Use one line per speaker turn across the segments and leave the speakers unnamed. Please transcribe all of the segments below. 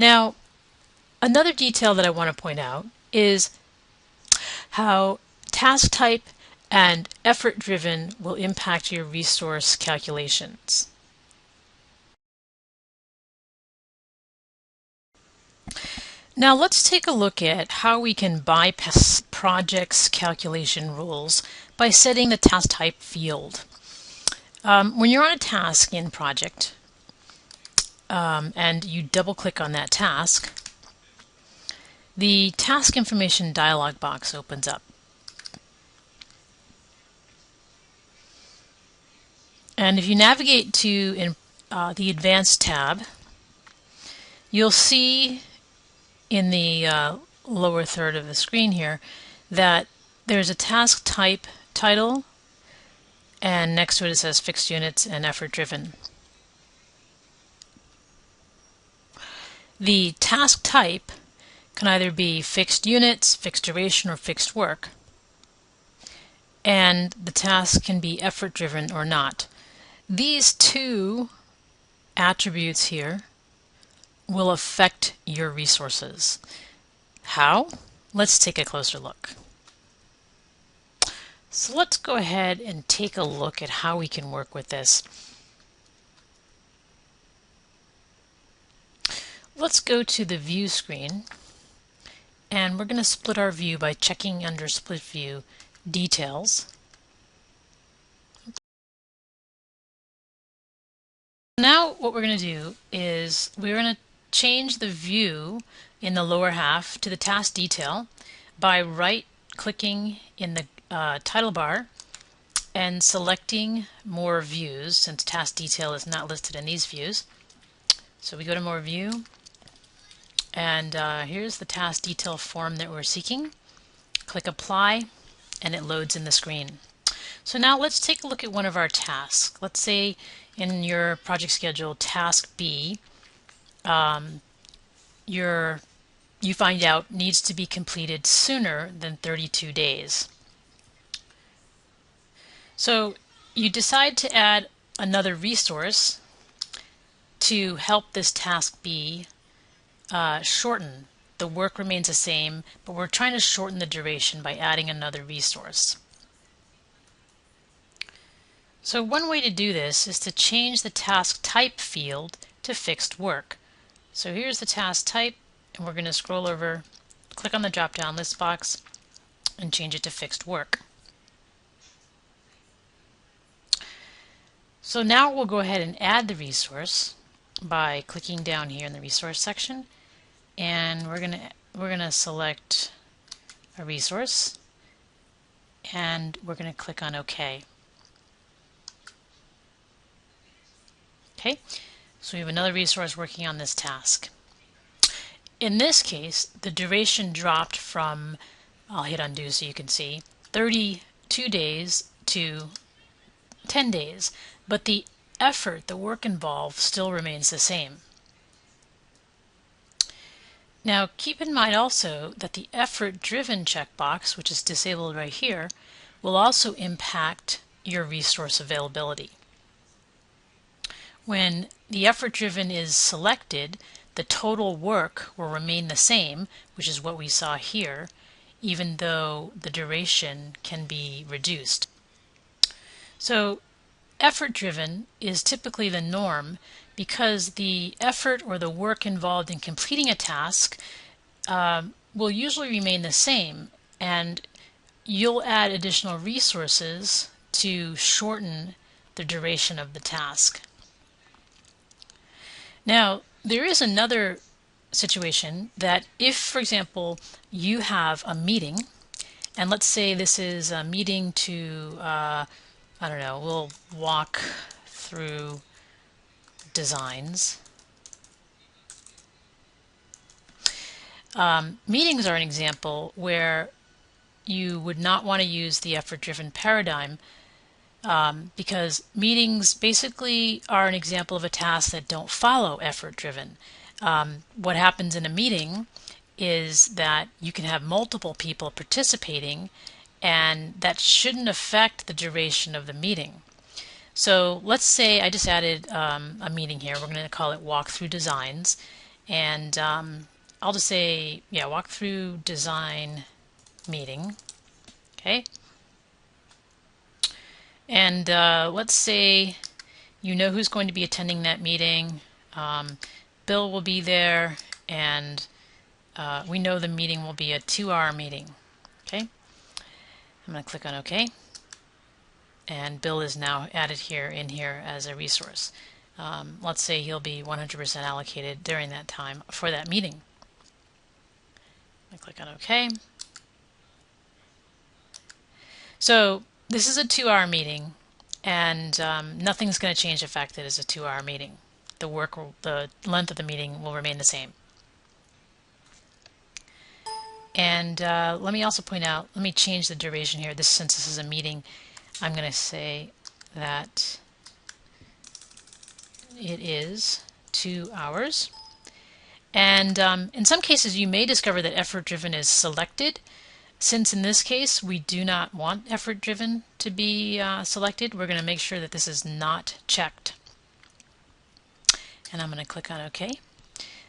Now, another detail that I want to point out is how task type and effort driven will impact your resource calculations. Now let's take a look at how we can bypass projects calculation rules by setting the task type field. When you're on a task in project and you double click on that task, the task information dialog box opens up. And if you navigate to the Advanced tab, you'll see in the lower third of the screen here that there's a task type title, and next to it says fixed units and effort driven. The task type can either be fixed units, fixed duration, or fixed work, and the task can be effort driven or not. These two attributes here will affect your resources. How? Let's take a closer look. So let's go ahead and take a look at how we can work with this. Let's go to the view screen, and we're going to split our view by checking under split view details. Now what we're going to do is we're going to change the view in the lower half to the task detail by right-clicking in the title bar and selecting more views, since task detail is not listed in these views. So we go to more view, and here's the task detail form that we're seeking. Click apply, and it loads in the screen. So now let's take a look at one of our tasks. Let's say in your project schedule, task B, you find out needs to be completed sooner than 32 days. So you decide to add another resource to help this task B shorten. The work remains the same, but we're trying to shorten the duration by adding another resource. So one way to do this is to change the task type field to fixed work. So here's the task type, and we're going to scroll over, click on the drop-down list box, and change it to fixed work. So now we'll go ahead and add the resource by clicking down here in the resource section, and we're gonna select a resource, and we're going to click on OK. Okay, so we have another resource working on this task. In this case, the duration dropped from, I'll hit undo so you can see, 32 days to 10 days, but the effort, the work involved, still remains the same. Now keep in mind also that the effort-driven checkbox, which is disabled right here, will also impact your resource availability. When the effort-driven is selected, the total work will remain the same, which is what we saw here, even though the duration can be reduced. So effort-driven is typically the norm because the effort or the work involved in completing a task will usually remain the same, and you'll add additional resources to shorten the duration of the task. Now, there is another situation that if, for example, you have a meeting, and let's say this is a meeting to, I don't know, we'll walk through designs. Meetings are an example where you would not want to use the effort-driven paradigm because meetings basically are an example of a task that don't follow effort-driven. What happens in a meeting is that you can have multiple people participating, and that shouldn't affect the duration of the meeting. So let's say I just added a meeting here. We're going to call it Walk Through Designs, And I'll just say, yeah, walk through design meeting. Okay. And let's say you know who's going to be attending that meeting. Bill will be there, and we know the meeting will be a 2-hour meeting. Okay. I'm going to click on OK. And Bill is now added here in here as a resource. Let's say he'll be 100% allocated during that time for that meeting. I click on OK. So this is a 2-hour meeting, and nothing's going to change the fact that it's a 2-hour meeting. The length of the meeting will remain the same. And let me also point out, let me change the duration here. Since this is a meeting, I'm going to say that it is 2 hours. And in some cases, you may discover that effort-driven is selected. Since in this case, we do not want effort-driven to be selected, we're going to make sure that this is not checked. And I'm going to click on OK.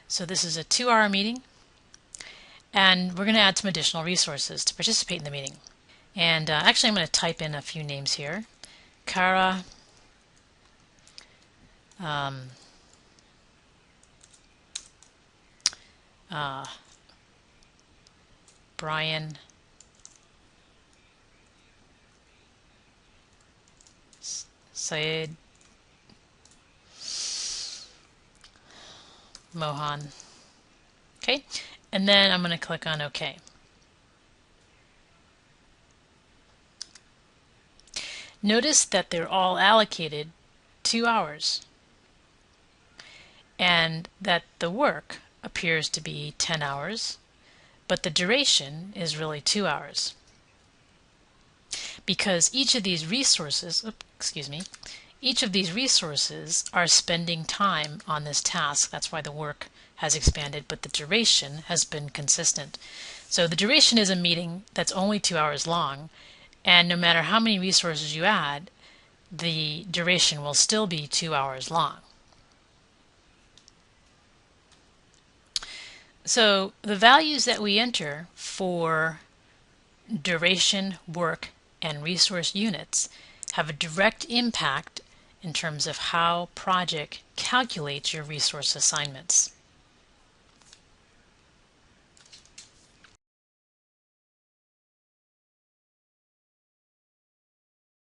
So this is a 2-hour meeting. And we're going to add some additional resources to participate in the meeting. And actually, I'm going to type in a few names here. Kara, Brian, Syed, Mohan. Okay, and then I'm going to click on OK. Notice that they're all allocated 2 hours, and that the work appears to be 10 hours, but the duration is really 2 hours. Because each of these resources, each of these resources are spending time on this task. That's why the work has expanded, but the duration has been consistent. So the duration is a meeting that's only 2 hours long, and no matter how many resources you add, the duration will still be 2 hours long. So the values that we enter for duration, work, and resource units have a direct impact in terms of how project calculates your resource assignments.